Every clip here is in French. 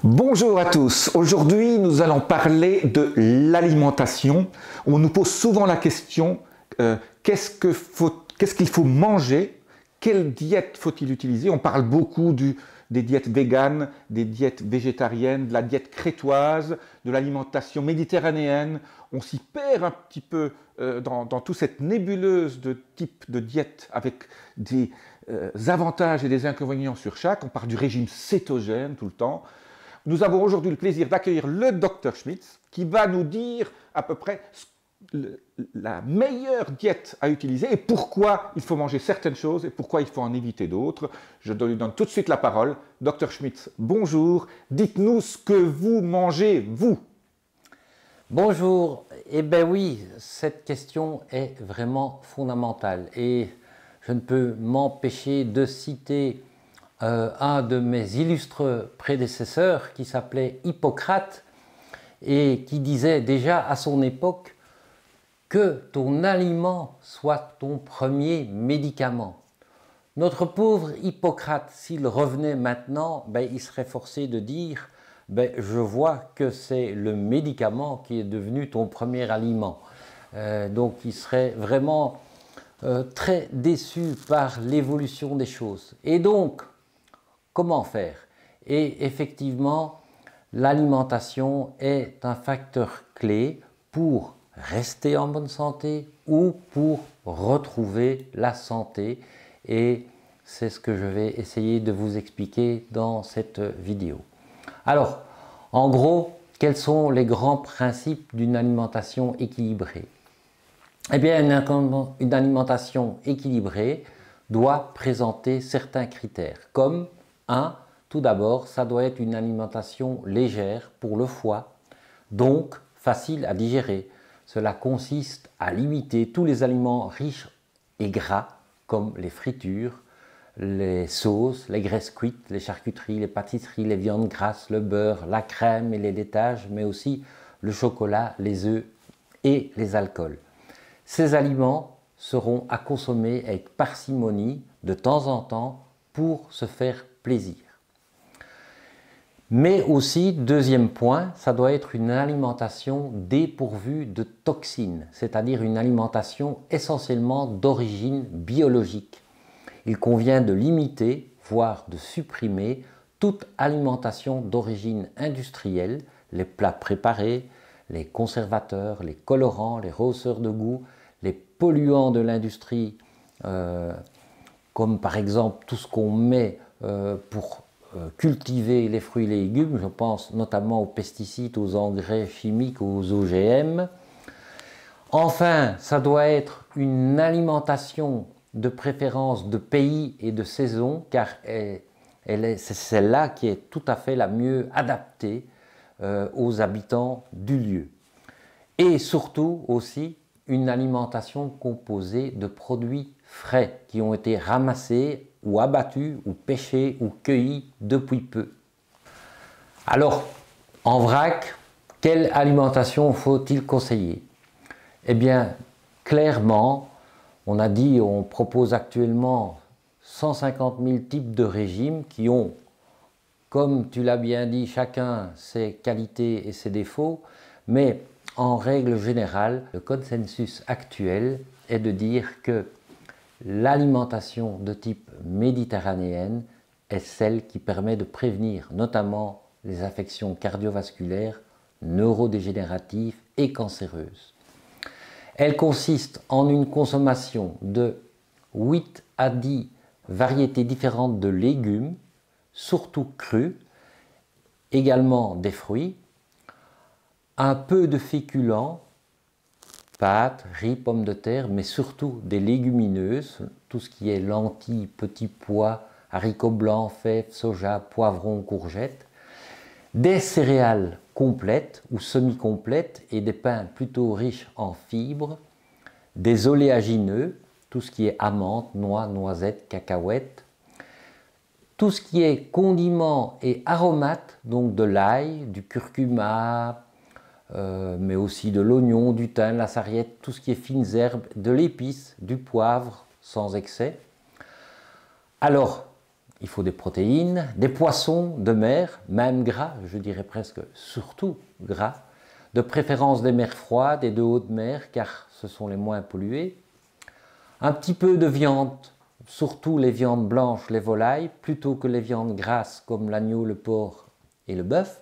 Bonjour à tous, aujourd'hui nous allons parler de l'alimentation. On nous pose souvent la question qu'est-ce qu'il faut manger, quelle diète faut-il utiliser. On parle beaucoup des diètes véganes, des diètes végétariennes, de la diète crétoise, de l'alimentation méditerranéenne. On s'y perd un petit peu dans toute cette nébuleuse de types de diètes avec des avantages et des inconvénients sur chaque. On parle du régime cétogène tout le temps. Nous avons aujourd'hui le plaisir d'accueillir le Dr Schmitz qui va nous dire à peu près la meilleure diète à utiliser et pourquoi il faut manger certaines choses et pourquoi il faut en éviter d'autres. Je lui donne tout de suite la parole. Dr Schmitz, bonjour. Dites-nous ce que vous mangez, vous. Bonjour. Eh bien oui, cette question est vraiment fondamentale et je ne peux m'empêcher de citer un de mes illustres prédécesseurs qui s'appelait Hippocrate et qui disait déjà à son époque que ton aliment soit ton premier médicament. Notre pauvre Hippocrate, s'il revenait maintenant, il serait forcé de dire je vois que c'est le médicament qui est devenu ton premier aliment. Donc il serait vraiment très déçu par l'évolution des choses. Et donc, comment faire? Et effectivement, l'alimentation est un facteur clé pour rester en bonne santé ou pour retrouver la santé. Et c'est ce que je vais essayer de vous expliquer dans cette vidéo. Alors, en gros, quels sont les grands principes d'une alimentation équilibrée? Eh bien, une alimentation équilibrée doit présenter certains critères, comme tout d'abord, ça doit être une alimentation légère pour le foie, donc facile à digérer. Cela consiste à limiter tous les aliments riches et gras, comme les fritures, les sauces, les graisses cuites, les charcuteries, les pâtisseries, les viandes grasses, le beurre, la crème et les laitages, mais aussi le chocolat, les œufs et les alcools. Ces aliments seront à consommer avec parcimonie de temps en temps pour se faire plaisir. Mais aussi, deuxième point, ça doit être une alimentation dépourvue de toxines, c'est-à-dire une alimentation essentiellement d'origine biologique. Il convient de limiter, voire de supprimer, toute alimentation d'origine industrielle, les plats préparés, les conservateurs, les colorants, les rehausseurs de goût, les polluants de l'industrie, comme par exemple tout ce qu'on met pour cultiver les fruits et les légumes, je pense notamment aux pesticides, aux engrais chimiques, aux OGM. Enfin, ça doit être une alimentation de préférence de pays et de saison, car c'est celle-là qui est tout à fait la mieux adaptée aux habitants du lieu. Et surtout aussi une alimentation composée de produits frais qui ont été ramassés ou abattus ou pêchés ou cueillis depuis peu. Alors, en vrac, quelle alimentation faut-il conseiller? Eh bien, clairement, on a dit, on propose actuellement 150 000 types de régimes qui ont, comme tu l'as bien dit, chacun ses qualités et ses défauts, mais en règle générale, le consensus actuel est de dire que l'alimentation de type méditerranéenne est celle qui permet de prévenir notamment les affections cardiovasculaires, neurodégénératives et cancéreuses. Elle consiste en une consommation de 8 à 10 variétés différentes de légumes, surtout crus, également des fruits, un peu de féculents, pâtes, riz, pommes de terre, mais surtout des légumineuses, tout ce qui est lentilles, petits pois, haricots blancs, fèves, soja, poivrons, courgettes, des céréales complètes ou semi-complètes et des pains plutôt riches en fibres, des oléagineux, tout ce qui est amandes, noix, noisettes, cacahuètes, tout ce qui est condiments et aromates, donc de l'ail, du curcuma, mais aussi de l'oignon, du thym, la sarriette, tout ce qui est fines herbes, de l'épice, du poivre, sans excès. Alors, il faut des protéines, des poissons de mer, même gras, je dirais presque surtout gras, de préférence des mers froides et de haute mer car ce sont les moins pollués. Un petit peu de viande, surtout les viandes blanches, les volailles, plutôt que les viandes grasses comme l'agneau, le porc et le bœuf.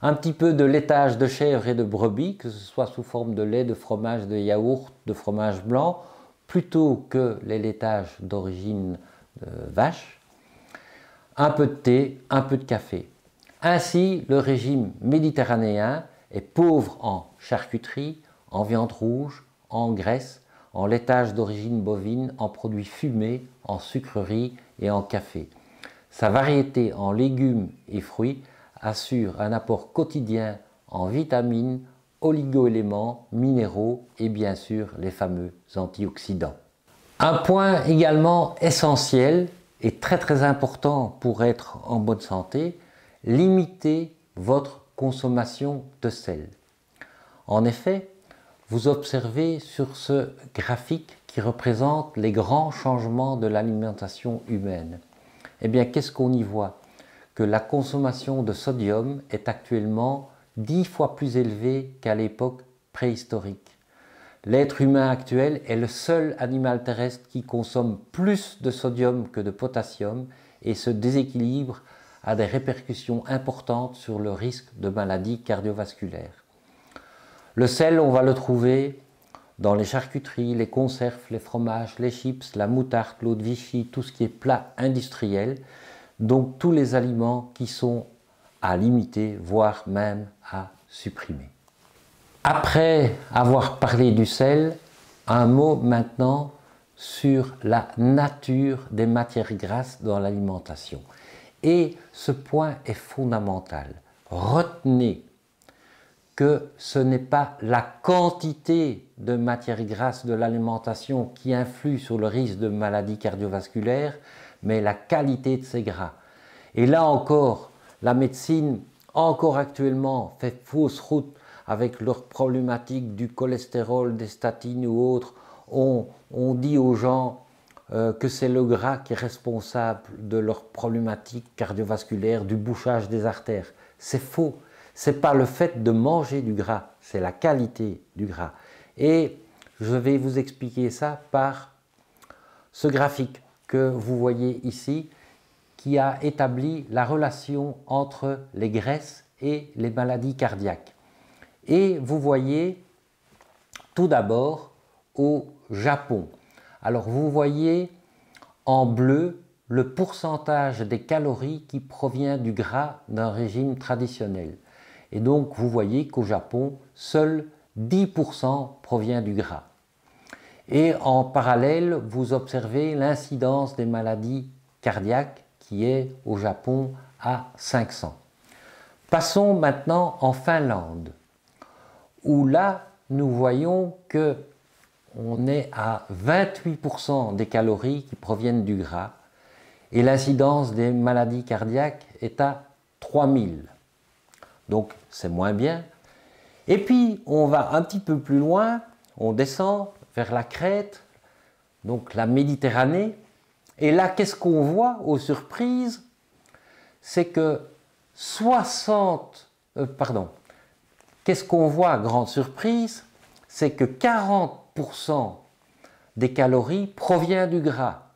Un petit peu de laitage de chèvre et de brebis, que ce soit sous forme de lait, de fromage, de yaourt, de fromage blanc, plutôt que les laitages d'origine de vache. Un peu de thé, un peu de café. Ainsi, le régime méditerranéen est pauvre en charcuterie, en viande rouge, en graisse, en laitage d'origine bovine, en produits fumés, en sucreries et en café. Sa variété en légumes et fruits assure un apport quotidien en vitamines, oligo-éléments, minéraux et bien sûr les fameux antioxydants. Un point également essentiel et très important pour être en bonne santé, limitez votre consommation de sel. En effet, vous observez sur ce graphique qui représente les grands changements de l'alimentation humaine. Eh bien, qu'est-ce qu'on y voit? Que la consommation de sodium est actuellement 10 fois plus élevée qu'à l'époque préhistorique. L'être humain actuel est le seul animal terrestre qui consomme plus de sodium que de potassium et ce déséquilibre a des répercussions importantes sur le risque de maladies cardiovasculaires. Le sel, on va le trouver dans les charcuteries, les conserves, les fromages, les chips, la moutarde, l'eau de Vichy, tout ce qui est plat industriel, donc tous les aliments qui sont à limiter, voire même à supprimer. Après avoir parlé du sel, un mot maintenant sur la nature des matières grasses dans l'alimentation. Et ce point est fondamental. Retenez que ce n'est pas la quantité de matières grasses de l'alimentation qui influe sur le risque de maladies cardiovasculaires, mais la qualité de ces gras. Et là encore, la médecine, encore actuellement, fait fausse route avec leurs problématiques du cholestérol, des statines ou autres. On dit aux gens que c'est le gras qui est responsable de leurs problématiques cardiovasculaires, du bouchage des artères. C'est faux. Ce n'est pas le fait de manger du gras, c'est la qualité du gras. Et je vais vous expliquer ça par ce graphique que vous voyez ici, qui a établi la relation entre les graisses et les maladies cardiaques. Et vous voyez tout d'abord au Japon. Alors vous voyez en bleu le pourcentage des calories qui provient du gras d'un régime traditionnel. Et donc vous voyez qu'au Japon, seul 10% provient du gras. Et en parallèle, vous observez l'incidence des maladies cardiaques qui est au Japon à 500. Passons maintenant en Finlande, où là, nous voyons que on est à 28% des calories qui proviennent du gras et l'incidence des maladies cardiaques est à 3000. Donc c'est moins bien. Et puis on va un petit peu plus loin, on descend vers la Crète, donc la Méditerranée. Et là, qu'est-ce qu'on voit aux surprises? C'est que qu'est-ce qu'on voit, grande surprise? C'est que 40% des calories proviennent du gras.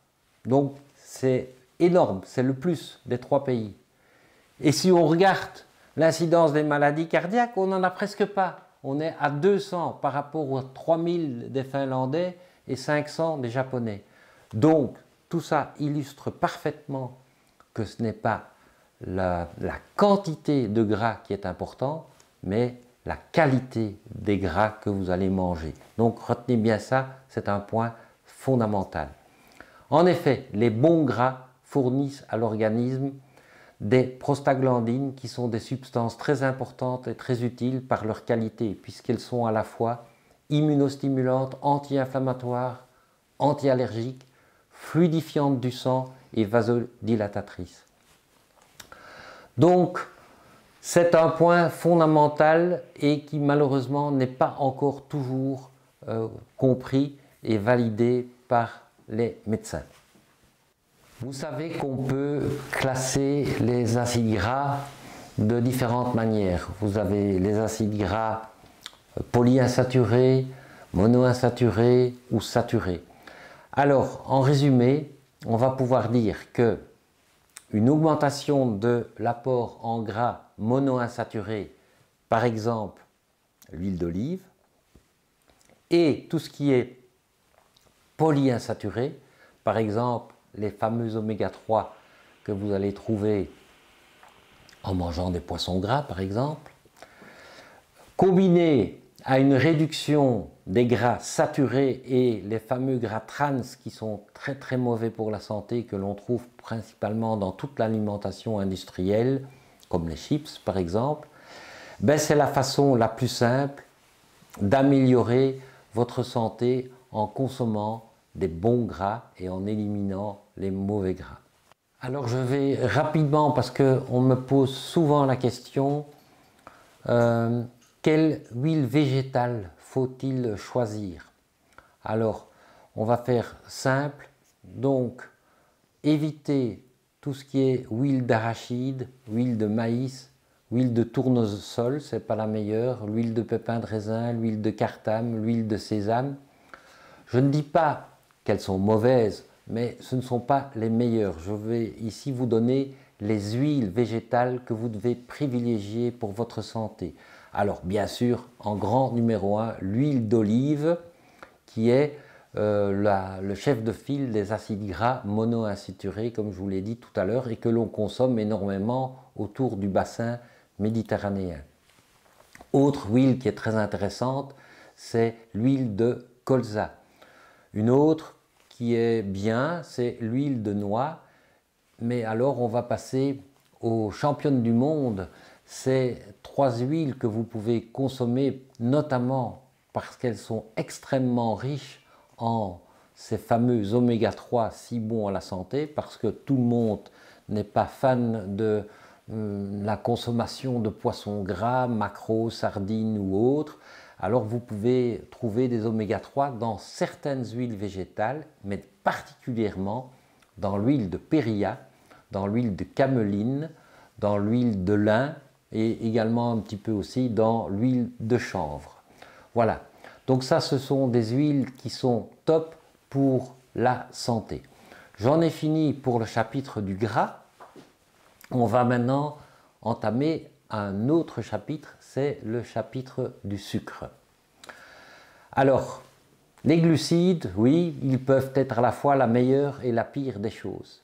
Donc c'est énorme, c'est le plus des 3 pays. Et si on regarde l'incidence des maladies cardiaques, on n'en a presque pas. On est à 200 par rapport aux 3000 des Finlandais et 500 des Japonais. Donc tout ça illustre parfaitement que ce n'est pas la quantité de gras qui est importante, mais la qualité des gras que vous allez manger. Donc retenez bien ça, c'est un point fondamental. En effet, les bons gras fournissent à l'organisme des prostaglandines qui sont des substances très importantes et très utiles par leur qualité, puisqu'elles sont à la fois immunostimulantes, anti-inflammatoires, anti-allergiques, fluidifiantes du sang et vasodilatatrices. Donc, c'est un point fondamental et qui malheureusement n'est pas encore toujours compris et validé par les médecins. Vous savez qu'on peut classer les acides gras de différentes manières. Vous avez les acides gras polyinsaturés, monoinsaturés ou saturés. Alors, en résumé, on va pouvoir dire que une augmentation de l'apport en gras monoinsaturés, par exemple l'huile d'olive, et tout ce qui est polyinsaturé, par exemple les fameux oméga 3 que vous allez trouver en mangeant des poissons gras par exemple, combiné à une réduction des gras saturés et les fameux gras trans qui sont très très mauvais pour la santé, que l'on trouve principalement dans toute l'alimentation industrielle, comme les chips par exemple, ben c'est la façon la plus simple d'améliorer votre santé en consommant des bons gras et en éliminant les mauvais gras. Alors je vais rapidement, parce qu'on me pose souvent la question, quelle huile végétale faut-il choisir? Alors on va faire simple, donc éviter tout ce qui est huile d'arachide, huile de maïs, huile de tournesol, c'est pas la meilleure, l'huile de pépin de raisin, l'huile de cartame, l'huile de sésame. Je ne dis pas qu'elles sont mauvaises, mais ce ne sont pas les meilleures. Je vais ici vous donner les huiles végétales que vous devez privilégier pour votre santé. Alors bien sûr, en grand numéro 1, l'huile d'olive qui est le chef de file des acides gras monoinsaturés, comme je vous l'ai dit tout à l'heure, et que l'on consomme énormément autour du bassin méditerranéen. Autre huile qui est très intéressante, c'est l'huile de colza. Une autre qui est bien, c'est l'huile de noix, mais alors on va passer aux championnes du monde. Ces trois huiles que vous pouvez consommer, notamment parce qu'elles sont extrêmement riches en ces fameux oméga 3 si bons à la santé, parce que tout le monde n'est pas fan de la consommation de poissons gras, maquereaux, sardines ou autres. Alors vous pouvez trouver des oméga 3 dans certaines huiles végétales, mais particulièrement dans l'huile de périlla, dans l'huile de cameline, dans l'huile de lin et également un petit peu aussi dans l'huile de chanvre. Voilà, donc ça ce sont des huiles qui sont top pour la santé. J'en ai fini pour le chapitre du gras. On va maintenant entamer un autre chapitre, c'est le chapitre du sucre. Alors, les glucides, oui, ils peuvent être à la fois la meilleure et la pire des choses.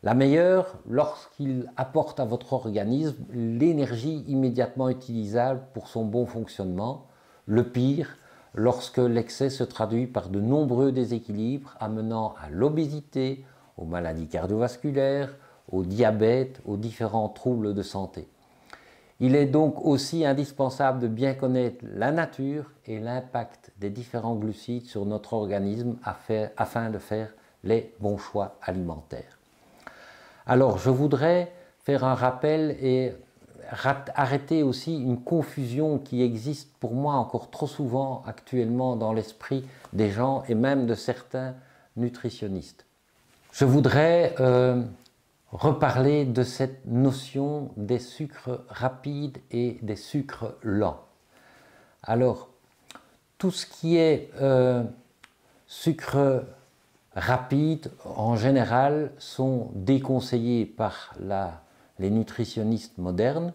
La meilleure, lorsqu'ils apportent à votre organisme l'énergie immédiatement utilisable pour son bon fonctionnement. Le pire, lorsque l'excès se traduit par de nombreux déséquilibres amenant à l'obésité, aux maladies cardiovasculaires, au diabète, aux différents troubles de santé. Il est donc aussi indispensable de bien connaître la nature et l'impact des différents glucides sur notre organisme afin de faire les bons choix alimentaires. Alors, je voudrais faire un rappel et arrêter aussi une confusion qui existe pour moi encore trop souvent actuellement dans l'esprit des gens et même de certains nutritionnistes. Je voudrais reparler de cette notion des sucres rapides et des sucres lents. Alors, tout ce qui est sucre rapide, en général, sont déconseillés par les nutritionnistes modernes,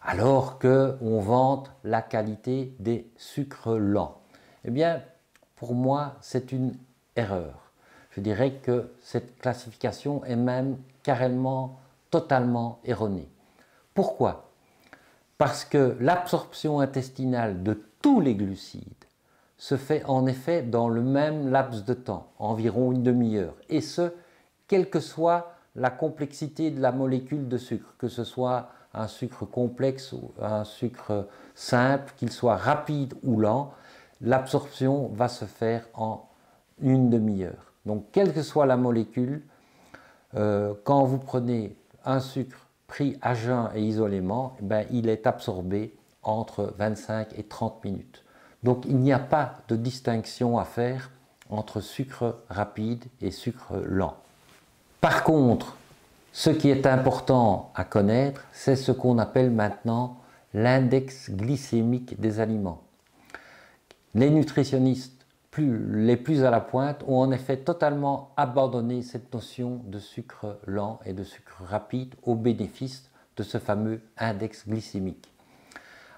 alors qu'on vante la qualité des sucres lents. Eh bien, pour moi, c'est une erreur. Je dirais que cette classification est même carrément, totalement erronée. Pourquoi? Parce que l'absorption intestinale de tous les glucides se fait en effet dans le même laps de temps, environ une demi-heure, et ce, quelle que soit la complexité de la molécule de sucre, que ce soit un sucre complexe ou un sucre simple, qu'il soit rapide ou lent, l'absorption va se faire en une demi-heure. Donc, quelle que soit la molécule, quand vous prenez un sucre pris à jeun et isolément, il est absorbé entre 25 et 30 minutes. Donc il n'y a pas de distinction à faire entre sucre rapide et sucre lent. Par contre, ce qui est important à connaître, c'est ce qu'on appelle maintenant l'index glycémique des aliments. Les nutritionnistes les plus à la pointe ont en effet totalement abandonné cette notion de sucre lent et de sucre rapide au bénéfice de ce fameux index glycémique.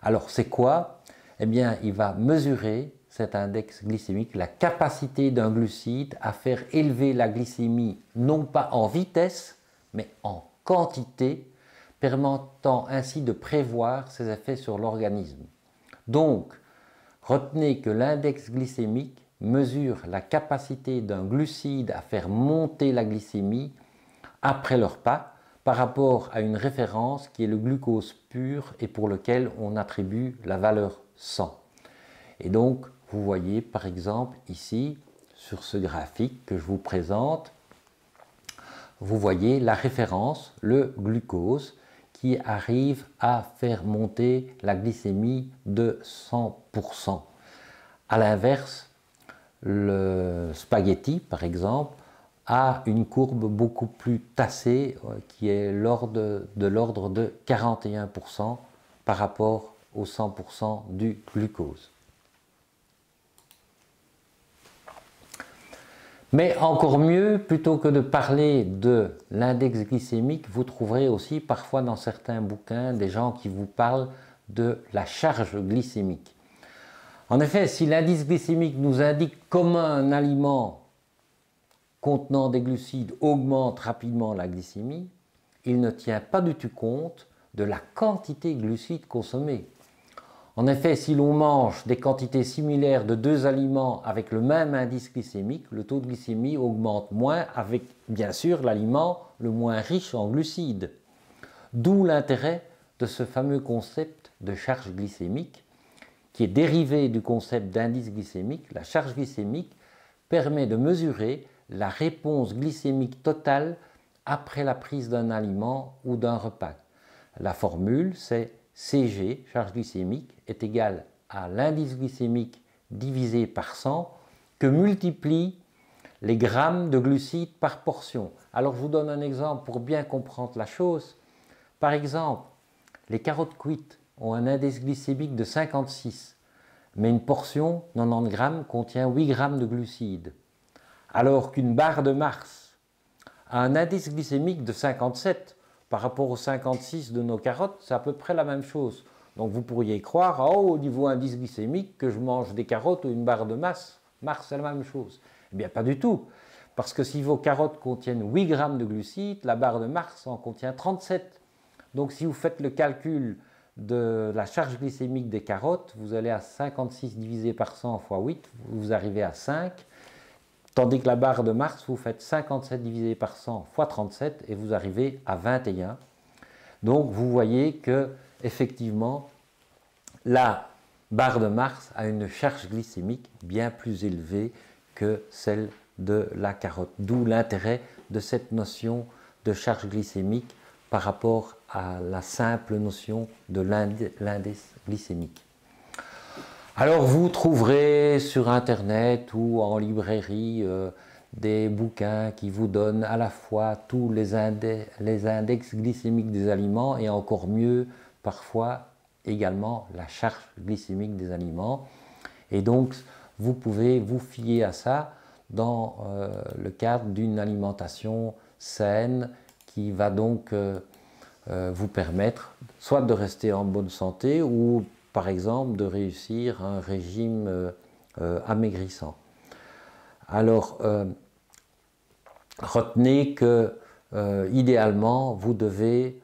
Alors c'est quoi? Eh bien, il va mesurer cet index glycémique, la capacité d'un glucide à faire élever la glycémie non pas en vitesse, mais en quantité, permettant ainsi de prévoir ses effets sur l'organisme. Donc, retenez que l'index glycémique mesure la capacité d'un glucide à faire monter la glycémie après le repas par rapport à une référence qui est le glucose pur et pour lequel on attribue la valeur 100. Et donc, vous voyez par exemple ici, sur ce graphique que je vous présente, vous voyez la référence, le glucose, qui arrive à faire monter la glycémie de 100%. A l'inverse, le spaghetti, par exemple, a une courbe beaucoup plus tassée, qui est de l'ordre de 41% par rapport au 100% du glucose. Mais encore mieux, plutôt que de parler de l'index glycémique, vous trouverez aussi parfois dans certains bouquins des gens qui vous parlent de la charge glycémique. En effet, si l'indice glycémique nous indique comment un aliment contenant des glucides augmente rapidement la glycémie, il ne tient pas du tout compte de la quantité de glucides consommés. En effet, si l'on mange des quantités similaires de deux aliments avec le même indice glycémique, le taux de glycémie augmente moins avec, bien sûr, l'aliment le moins riche en glucides. D'où l'intérêt de ce fameux concept de charge glycémique, qui est dérivé du concept d'indice glycémique. La charge glycémique permet de mesurer la réponse glycémique totale après la prise d'un aliment ou d'un repas. La formule, c'est Cg, charge glycémique, est égale à l'indice glycémique divisé par 100 que multiplie les grammes de glucides par portion. Alors je vous donne un exemple pour bien comprendre la chose. Par exemple, les carottes cuites ont un indice glycémique de 56, mais une portion, 90 grammes, contient 8 grammes de glucides. Alors qu'une barre de Mars a un indice glycémique de 57, par rapport aux 56 de nos carottes, c'est à peu près la même chose. Donc vous pourriez croire, oh, au niveau indice glycémique, que je mange des carottes ou une barre de Mars, c'est la même chose. Eh bien, pas du tout. Parce que si vos carottes contiennent 8 grammes de glucides, la barre de Mars en contient 37. Donc si vous faites le calcul de la charge glycémique des carottes, vous allez à 56 divisé par 100 fois 8, vous arrivez à 5. Tandis que la barre de Mars, vous faites 57 divisé par 100 fois 37 et vous arrivez à 21. Donc vous voyez que effectivement la barre de Mars a une charge glycémique bien plus élevée que celle de la carotte. D'où l'intérêt de cette notion de charge glycémique par rapport à la simple notion de l'indice glycémique. Alors vous trouverez sur internet ou en librairie des bouquins qui vous donnent à la fois tous les index glycémiques des aliments et encore mieux parfois également la charge glycémique des aliments. Et donc vous pouvez vous fier à ça dans le cadre d'une alimentation saine qui va donc vous permettre soit de rester en bonne santé ou par exemple de réussir un régime amaigrissant. Alors, retenez que idéalement, vous devez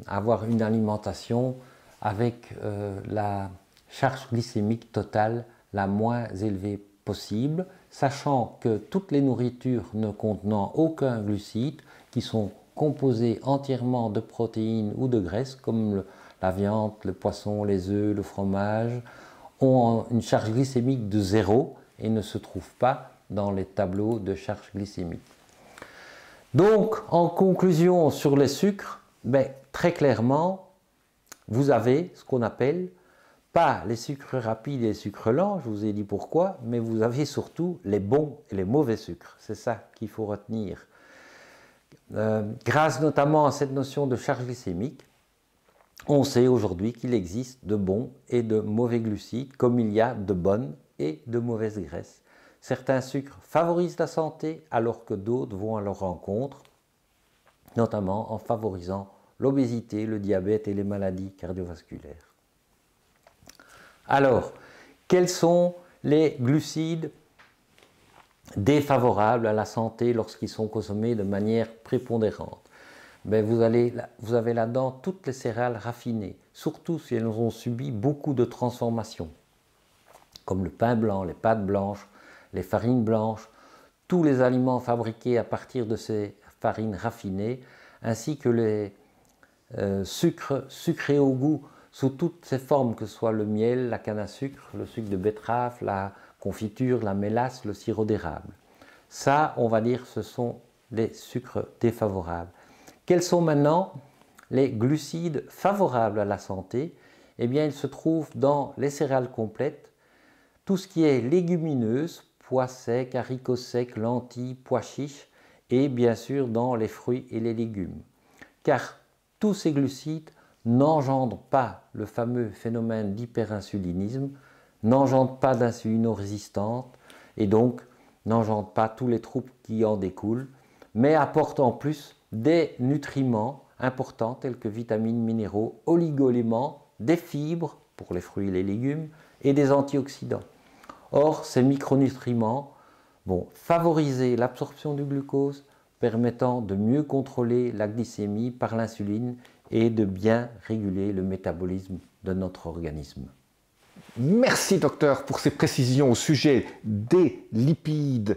avoir une alimentation avec la charge glycémique totale la moins élevée possible, sachant que toutes les nourritures ne contenant aucun glucide, qui sont composées entièrement de protéines ou de graisses, comme la viande, le poisson, les œufs, le fromage, ont une charge glycémique de 0 et ne se trouvent pas dans les tableaux de charge glycémique. Donc, en conclusion sur les sucres, très clairement, vous avez ce qu'on appelle pas les sucres rapides et les sucres lents, je vous ai dit pourquoi, mais vous avez surtout les bons et les mauvais sucres. C'est ça qu'il faut retenir. grâce notamment à cette notion de charge glycémique, on sait aujourd'hui qu'il existe de bons et de mauvais glucides, comme il y a de bonnes et de mauvaises graisses. Certains sucres favorisent la santé, alors que d'autres vont à leur rencontre, notamment en favorisant l'obésité, le diabète et les maladies cardiovasculaires. Alors, quels sont les glucides défavorables à la santé lorsqu'ils sont consommés de manière prépondérante? Vous avez là-dedans toutes les céréales raffinées, surtout si elles ont subi beaucoup de transformations, comme le pain blanc, les pâtes blanches, les farines blanches, tous les aliments fabriqués à partir de ces farines raffinées, ainsi que les sucres sucrés au goût sous toutes ses formes, que ce soit le miel, la canne à sucre, le sucre de betterave, la confiture, la mélasse, le sirop d'érable. Ça, on va dire, ce sont les sucres défavorables. Quels sont maintenant les glucides favorables à la santé? Eh bien, ils se trouvent dans les céréales complètes, tout ce qui est légumineuse, pois secs, haricots secs, lentilles, pois chiches, et bien sûr dans les fruits et les légumes. Car tous ces glucides n'engendrent pas le fameux phénomène d'hyperinsulinisme, n'engendrent pas d'insulinorésistance et donc n'engendrent pas tous les troubles qui en découlent, mais apportent en plus des nutriments importants tels que vitamines, minéraux, oligo-éléments, des fibres pour les fruits et les légumes et des antioxydants. Or, ces micronutriments vont favoriser l'absorption du glucose, permettant de mieux contrôler la glycémie par l'insuline et de bien réguler le métabolisme de notre organisme. Merci docteur pour ces précisions au sujet des lipides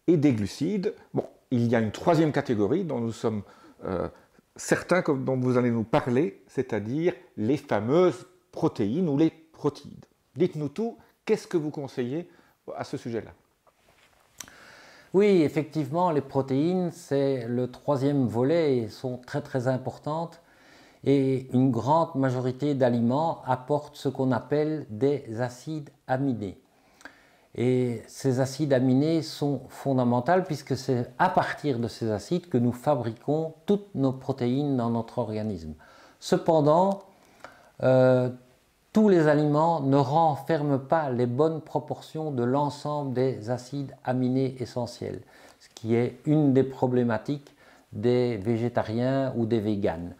et des glucides. Bon, il y a une troisième catégorie dont nous sommes certains, dont vous allez nous parler, c'est-à-dire les fameuses protéines ou les protides. Dites-nous tout, qu'est-ce que vous conseillez à ce sujet-là? Oui, effectivement, les protéines, c'est le troisième volet et sont très très importantes. Et une grande majorité d'aliments apportent ce qu'on appelle des acides aminés. Et ces acides aminés sont fondamentaux puisque c'est à partir de ces acides que nous fabriquons toutes nos protéines dans notre organisme. Cependant, tous les aliments ne renferment pas les bonnes proportions de l'ensemble des acides aminés essentiels, ce qui est une des problématiques des végétariens ou des véganes.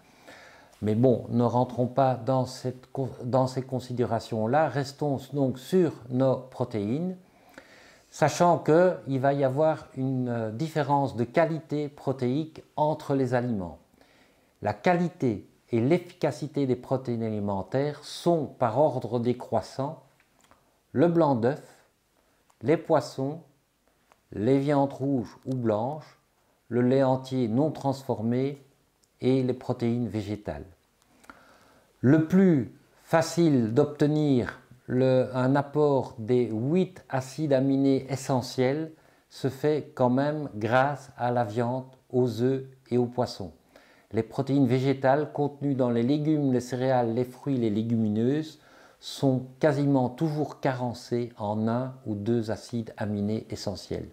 Mais bon, ne rentrons pas dans ces considérations-là, restons donc sur nos protéines, sachant qu'il va y avoir une différence de qualité protéique entre les aliments. La qualité et l'efficacité des protéines alimentaires sont par ordre décroissant le blanc d'œuf, les poissons, les viandes rouges ou blanches, le lait entier non transformé et les protéines végétales. Le plus facile d'obtenir un apport des 8 acides aminés essentiels se fait quand même grâce à la viande, aux œufs et aux poissons. Les protéines végétales contenues dans les légumes, les céréales, les fruits, les légumineuses sont quasiment toujours carencées en 1 ou 2 acides aminés essentiels.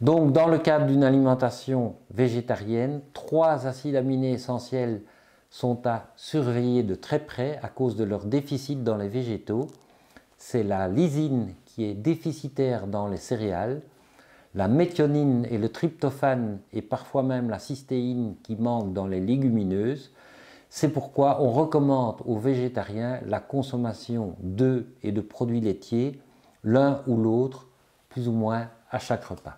Donc, dans le cadre d'une alimentation végétarienne, 3 acides aminés essentiels sont à surveiller de très près à cause de leur déficit dans les végétaux. C'est la lysine qui est déficitaire dans les céréales, la méthionine et le tryptophane et parfois même la cystéine qui manquent dans les légumineuses. C'est pourquoi on recommande aux végétariens la consommation d'œufs et de produits laitiers, l'un ou l'autre, plus ou moins à chaque repas.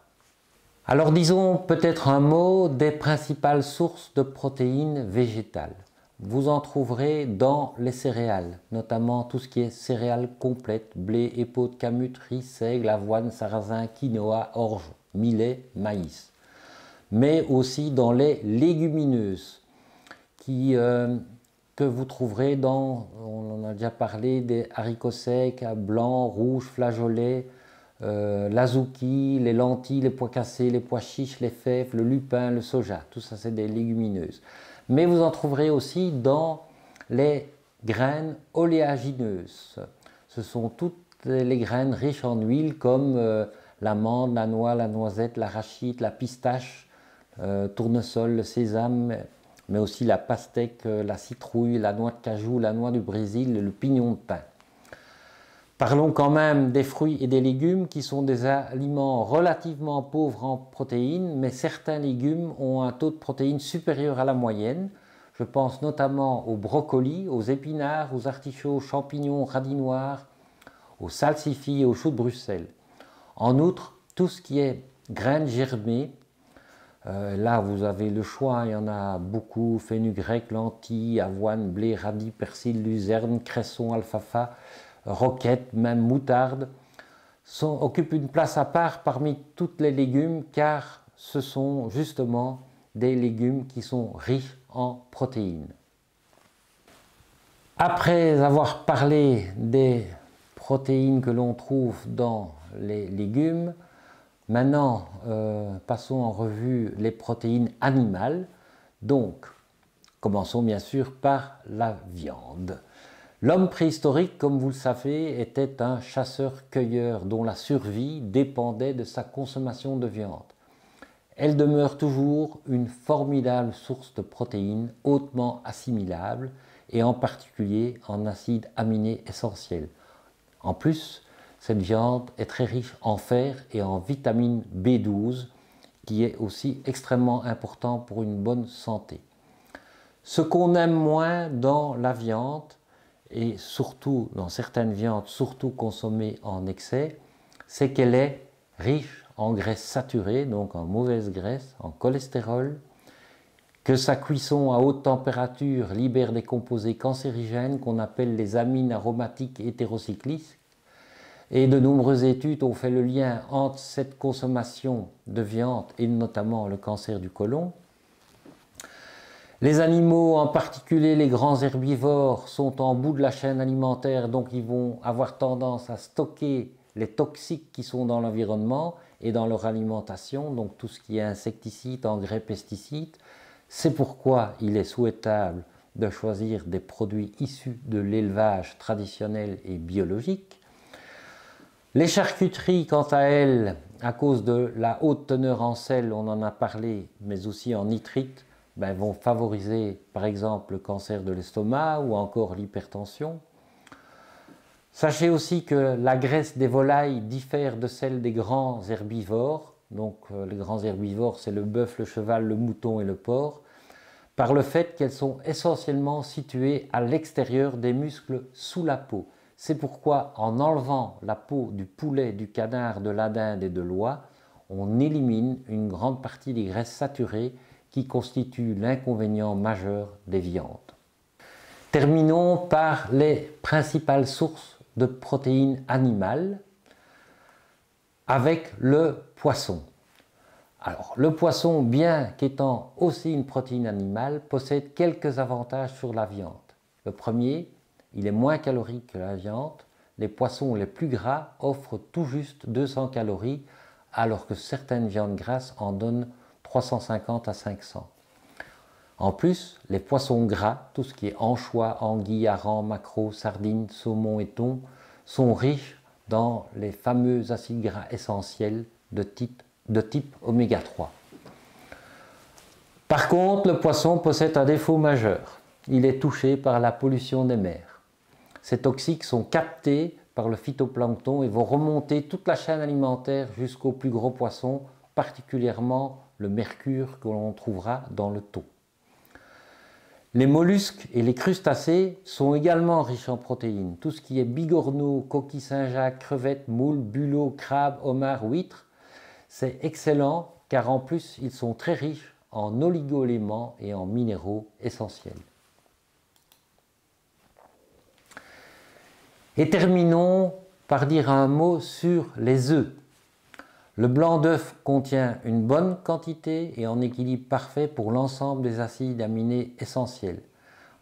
Alors disons peut-être un mot des principales sources de protéines végétales. Vous en trouverez dans les céréales, notamment tout ce qui est céréales complètes, blé, épeautre de camut, riz, seigle, avoine, sarrasin, quinoa, orge, millet, maïs. Mais aussi dans les légumineuses, que vous trouverez dans, on en a déjà parlé, des haricots secs, blancs, rouges, flageolets, l'azuki, les lentilles, les pois cassés, les pois chiches, les fèves, le lupin, le soja. Tout ça, c'est des légumineuses. Mais vous en trouverez aussi dans les graines oléagineuses. Ce sont toutes les graines riches en huile comme l'amande, la noix, la noisette, l'arachide, la pistache, tournesol, le sésame, mais aussi la pastèque, la citrouille, la noix de cajou, la noix du Brésil et le pignon de pin. Parlons quand même des fruits et des légumes qui sont des aliments relativement pauvres en protéines, mais certains légumes ont un taux de protéines supérieur à la moyenne. Je pense notamment aux brocolis, aux épinards, aux artichauts, aux champignons, aux radis noirs, aux salsifis et aux choux de Bruxelles. En outre, tout ce qui est graines germées, là vous avez le choix, il y en a beaucoup, fenugrec, lentilles, avoine, blé, radis, persil, luzerne, cresson, alfalfa, roquette, même moutarde, occupent une place à part parmi tous les légumes car ce sont justement des légumes qui sont riches en protéines. Après avoir parlé des protéines que l'on trouve dans les légumes, maintenant passons en revue les protéines animales. Donc, commençons bien sûr par la viande. L'homme préhistorique, comme vous le savez, était un chasseur-cueilleur dont la survie dépendait de sa consommation de viande. Elle demeure toujours une formidable source de protéines hautement assimilables et en particulier en acides aminés essentiels. En plus, cette viande est très riche en fer et en vitamine B12 qui est aussi extrêmement important pour une bonne santé. Ce qu'on aime moins dans la viande, et surtout dans certaines viandes, surtout consommées en excès, c'est qu'elle est riche en graisses saturées, donc en mauvaise graisse, en cholestérol, que sa cuisson à haute température libère des composés cancérigènes qu'on appelle les amines aromatiques hétérocycliques. Et de nombreuses études ont fait le lien entre cette consommation de viande et notamment le cancer du côlon. Les animaux, en particulier les grands herbivores, sont en bout de la chaîne alimentaire, donc ils vont avoir tendance à stocker les toxiques qui sont dans l'environnement et dans leur alimentation, donc tout ce qui est insecticides, engrais, pesticides. C'est pourquoi il est souhaitable de choisir des produits issus de l'élevage traditionnel et biologique. Les charcuteries, quant à elles, à cause de la haute teneur en sel, on en a parlé, mais aussi en nitrite, vont favoriser par exemple le cancer de l'estomac ou encore l'hypertension. Sachez aussi que la graisse des volailles diffère de celle des grands herbivores. Donc les grands herbivores, c'est le bœuf, le cheval, le mouton et le porc, par le fait qu'elles sont essentiellement situées à l'extérieur des muscles sous la peau. C'est pourquoi en enlevant la peau du poulet, du canard, de la dinde et de l'oie, on élimine une grande partie des graisses saturées qui constituent l'inconvénient majeur des viandes. Terminons par les principales sources de protéines animales avec le poisson. Alors, le poisson, bien qu'étant aussi une protéine animale, possède quelques avantages sur la viande. Le premier, il est moins calorique que la viande. Les poissons les plus gras offrent tout juste 200 calories, alors que certaines viandes grasses en donnent 350 à 500. En plus, les poissons gras, tout ce qui est anchois, anguilles, harengs, maquereaux, sardines, saumon et thon, sont riches dans les fameux acides gras essentiels de type oméga 3. Par contre, le poisson possède un défaut majeur. Il est touché par la pollution des mers. Ces toxiques sont captés par le phytoplancton et vont remonter toute la chaîne alimentaire jusqu'aux plus gros poissons, particulièrement le mercure que l'on trouvera dans le thon. Les mollusques et les crustacés sont également riches en protéines. Tout ce qui est bigorneaux, coquilles Saint-Jacques, crevettes, moules, bulots, crabes, homards, huîtres, c'est excellent car en plus ils sont très riches en oligo-éléments et en minéraux essentiels. Et terminons par dire un mot sur les œufs. Le blanc d'œuf contient une bonne quantité et en équilibre parfait pour l'ensemble des acides aminés essentiels.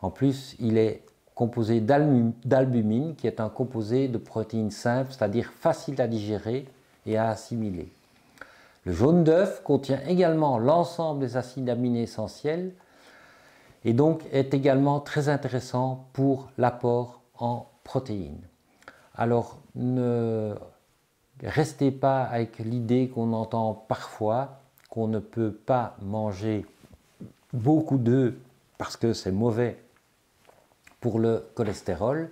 En plus, il est composé d'albumine, qui est un composé de protéines simples, c'est-à-dire facile à digérer et à assimiler. Le jaune d'œuf contient également l'ensemble des acides aminés essentiels et donc est également très intéressant pour l'apport en protéines. Alors, ne restez pas avec l'idée qu'on entend parfois qu'on ne peut pas manger beaucoup d'œufs parce que c'est mauvais pour le cholestérol.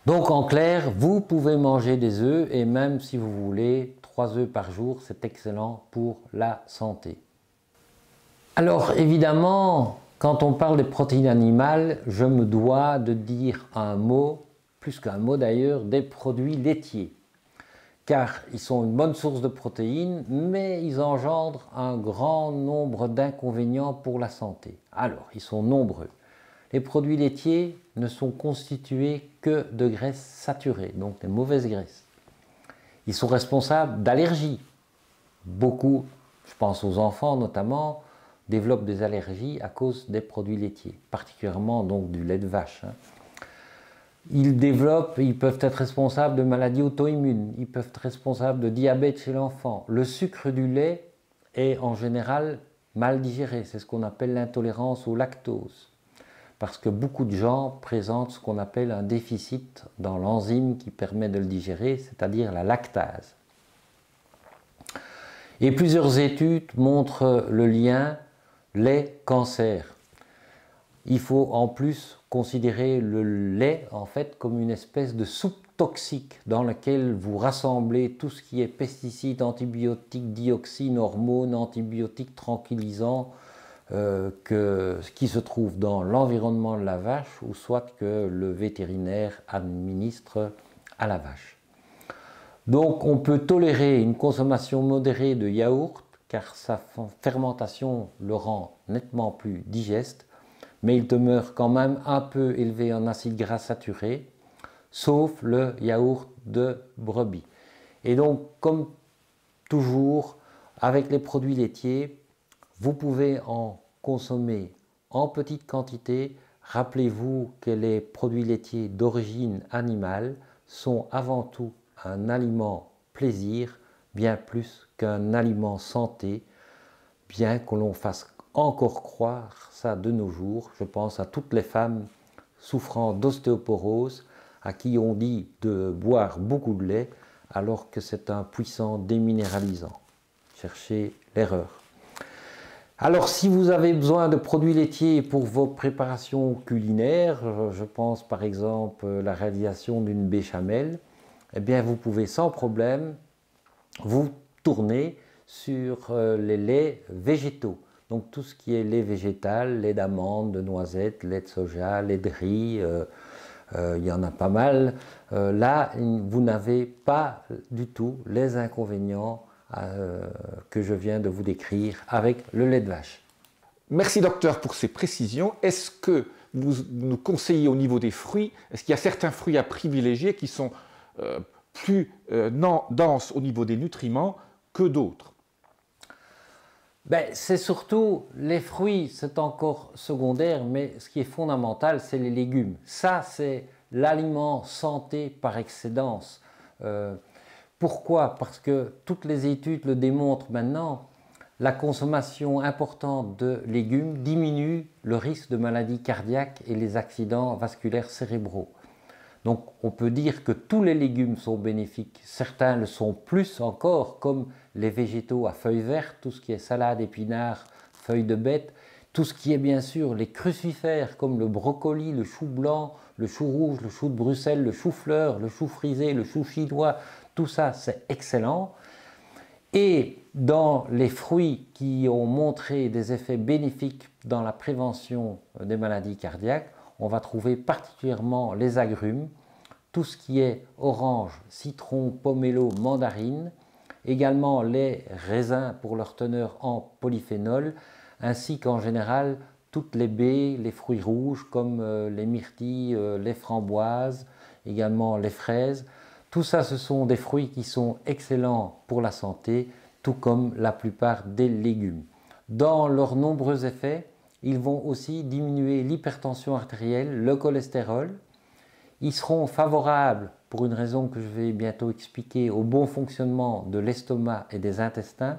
Donc en clair, vous pouvez manger des œufs et même si vous voulez, 3 œufs par jour, c'est excellent pour la santé. Alors évidemment, quand on parle des protéines animales, je me dois de dire un mot, plus qu'un mot d'ailleurs, des produits laitiers. Car ils sont une bonne source de protéines, mais ils engendrent un grand nombre d'inconvénients pour la santé. Alors, ils sont nombreux. Les produits laitiers ne sont constitués que de graisses saturées, donc des mauvaises graisses. Ils sont responsables d'allergies. Beaucoup, je pense aux enfants notamment, développent des allergies à cause des produits laitiers, particulièrement donc du lait de vache. Ils peuvent être responsables de maladies auto-immunes, ils peuvent être responsables de diabète chez l'enfant. Le sucre du lait est en général mal digéré, c'est ce qu'on appelle l'intolérance au lactose. Parce que beaucoup de gens présentent ce qu'on appelle un déficit dans l'enzyme qui permet de le digérer, c'est-à-dire la lactase. Et plusieurs études montrent le lien lait-cancer. Il faut en plus considérer le lait en fait comme une espèce de soupe toxique dans laquelle vous rassemblez tout ce qui est pesticides, antibiotiques, dioxines, hormones, antibiotiques tranquillisants qui se trouvent dans l'environnement de la vache ou soit que le vétérinaire administre à la vache. Donc on peut tolérer une consommation modérée de yaourt car sa fermentation le rend nettement plus digeste, mais il demeure quand même un peu élevé en acides gras saturés, sauf le yaourt de brebis. Et donc, comme toujours, avec les produits laitiers, vous pouvez en consommer en petite quantité. Rappelez-vous que les produits laitiers d'origine animale sont avant tout un aliment plaisir, bien plus qu'un aliment santé, bien que l'on fasse encore croire ça de nos jours. Je pense à toutes les femmes souffrant d'ostéoporose à qui on dit de boire beaucoup de lait alors que c'est un puissant déminéralisant. Cherchez l'erreur. Alors si vous avez besoin de produits laitiers pour vos préparations culinaires, je pense par exemple à la réalisation d'une béchamel, eh bien vous pouvez sans problème vous tourner sur les laits végétaux. Donc tout ce qui est lait végétal, lait d'amande, de noisette, lait de soja, lait de riz, il y en a pas mal. Là, vous n'avez pas du tout les inconvénients que je viens de vous décrire avec le lait de vache. Merci docteur pour ces précisions. Est-ce que vous nous conseillez au niveau des fruits, est-ce qu'il y a certains fruits à privilégier qui sont plus denses au niveau des nutriments que d'autres? C'est surtout les fruits, c'est encore secondaire, mais ce qui est fondamental, c'est les légumes. Ça, c'est l'aliment santé par excellence. Pourquoi? Parce que toutes les études le démontrent maintenant, la consommation importante de légumes diminue le risque de maladies cardiaques et les accidents vasculaires cérébraux. Donc on peut dire que tous les légumes sont bénéfiques, certains le sont plus encore, comme les végétaux à feuilles vertes, tout ce qui est salade, épinards, feuilles de bête, tout ce qui est bien sûr les crucifères comme le brocoli, le chou blanc, le chou rouge, le chou de Bruxelles, le chou-fleur, le chou frisé, le chou chinois, tout ça c'est excellent. Et dans les fruits qui ont montré des effets bénéfiques dans la prévention des maladies cardiaques, on va trouver particulièrement les agrumes, tout ce qui est orange, citron, pomelo, mandarine, également les raisins pour leur teneur en polyphénol, ainsi qu'en général toutes les baies, les fruits rouges comme les myrtilles, les framboises, également les fraises. Tout ça, ce sont des fruits qui sont excellents pour la santé, tout comme la plupart des légumes. Dans leurs nombreux effets, ils vont aussi diminuer l'hypertension artérielle, le cholestérol. Ils seront favorables, pour une raison que je vais bientôt expliquer, au bon fonctionnement de l'estomac et des intestins.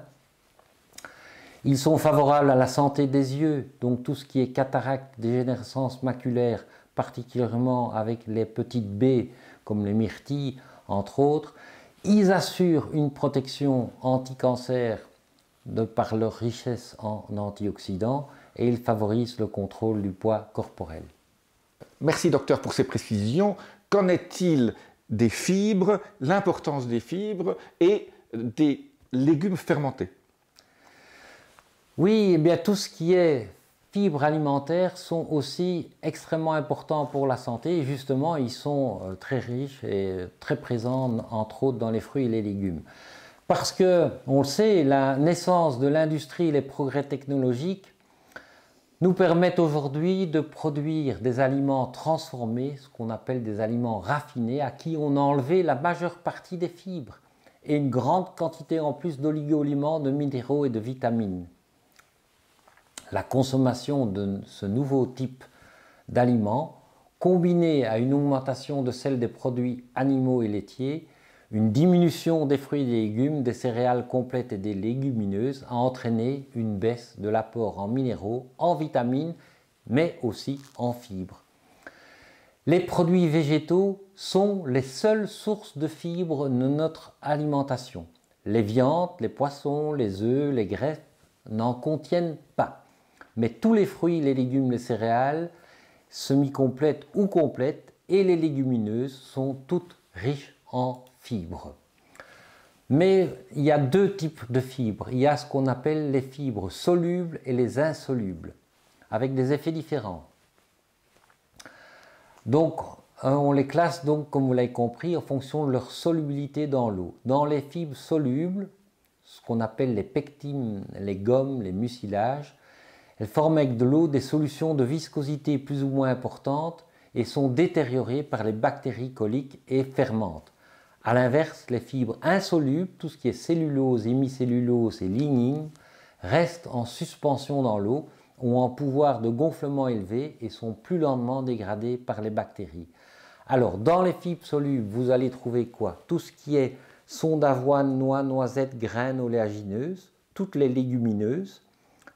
Ils sont favorables à la santé des yeux, donc tout ce qui est cataracte, dégénérescence maculaire, particulièrement avec les petites baies comme les myrtilles, entre autres. Ils assurent une protection anti-cancer de par leur richesse en antioxydants et ils favorisent le contrôle du poids corporel. Merci docteur pour ces précisions. Qu'en est-il des fibres, l'importance des fibres et des légumes fermentés? Oui, eh bien, tout ce qui est fibres alimentaires sont aussi extrêmement importants pour la santé et justement ils sont très riches et très présents entre autres dans les fruits et les légumes. Parce que, on le sait, la naissance de l'industrie et les progrès technologiques nous permettent aujourd'hui de produire des aliments transformés, ce qu'on appelle des aliments raffinés, à qui on a enlevé la majeure partie des fibres et une grande quantité en plus d'oligo-éléments, de minéraux et de vitamines. La consommation de ce nouveau type d'aliments, combinée à une augmentation de celle des produits animaux et laitiers, une diminution des fruits et des légumes, des céréales complètes et des légumineuses a entraîné une baisse de l'apport en minéraux, en vitamines, mais aussi en fibres. Les produits végétaux sont les seules sources de fibres de notre alimentation. Les viandes, les poissons, les œufs, les graisses n'en contiennent pas. Mais tous les fruits, les légumes, les céréales, semi-complètes ou complètes, et les légumineuses sont toutes riches en fibres. Mais il y a deux types de fibres. Il y a ce qu'on appelle les fibres solubles et les insolubles, avec des effets différents. Donc, on les classe donc, comme vous l'avez compris, en fonction de leur solubilité dans l'eau. Dans les fibres solubles, ce qu'on appelle les pectines, les gommes, les mucilages, elles forment avec de l'eau des solutions de viscosité plus ou moins importantes et sont détériorées par les bactéries coliques et fermentent. A l'inverse, les fibres insolubles, tout ce qui est cellulose, hémicellulose et lignine, restent en suspension dans l'eau, ont un pouvoir de gonflement élevé et sont plus lentement dégradées par les bactéries. Alors, dans les fibres solubles, vous allez trouver quoi? Tout ce qui est son d'avoine, noix, noisettes, graines oléagineuses, toutes les légumineuses,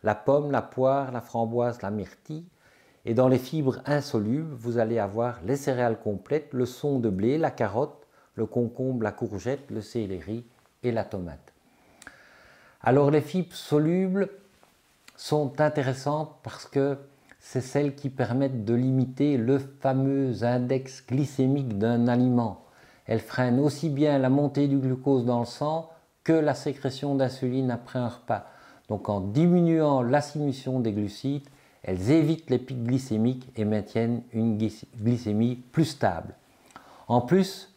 la pomme, la poire, la framboise, la myrtille. Et dans les fibres insolubles, vous allez avoir les céréales complètes, le son de blé, la carotte, le concombre, la courgette, le céleri et la tomate. Alors les fibres solubles sont intéressantes parce que c'est celles qui permettent de limiter le fameux index glycémique d'un aliment. Elles freinent aussi bien la montée du glucose dans le sang que la sécrétion d'insuline après un repas. Donc en diminuant l'assimilisation des glucides, elles évitent les pics glycémiques et maintiennent une glycémie plus stable. En plus,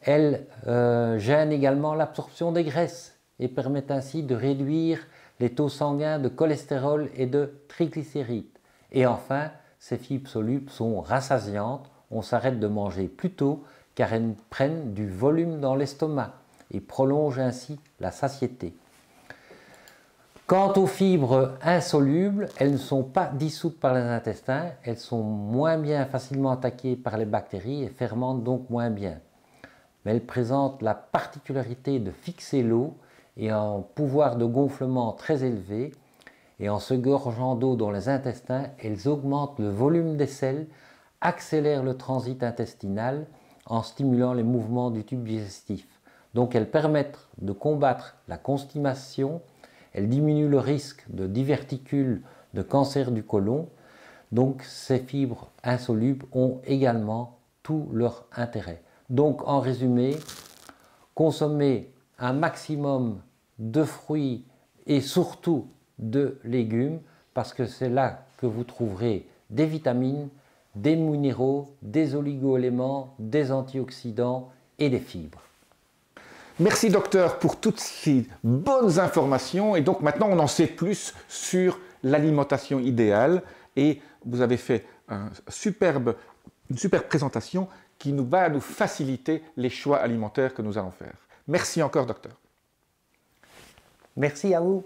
elles gênent également l'absorption des graisses et permettent ainsi de réduire les taux sanguins de cholestérol et de triglycérides. Et enfin, ces fibres solubles sont rassasiantes, on s'arrête de manger plus tôt car elles prennent du volume dans l'estomac et prolongent ainsi la satiété. Quant aux fibres insolubles, elles ne sont pas dissoutes par les intestins, elles sont moins bien facilement attaquées par les bactéries et fermentent donc moins bien. Mais elles présentent la particularité de fixer l'eau et un pouvoir de gonflement très élevé, et en se gorgeant d'eau dans les intestins, elles augmentent le volume des selles, accélèrent le transit intestinal en stimulant les mouvements du tube digestif. Donc elles permettent de combattre la constipation, elles diminuent le risque de diverticules, de cancer du côlon. Donc ces fibres insolubles ont également tout leur intérêt. Donc en résumé, consommer un maximum de fruits et surtout de légumes parce que c'est là que vous trouverez des vitamines, des minéraux, des oligo-éléments, des antioxydants et des fibres. Merci docteur pour toutes ces bonnes informations et donc maintenant on en sait plus sur l'alimentation idéale et vous avez fait une superbe présentation qui va nous faciliter les choix alimentaires que nous allons faire. Merci encore docteur. Merci à vous.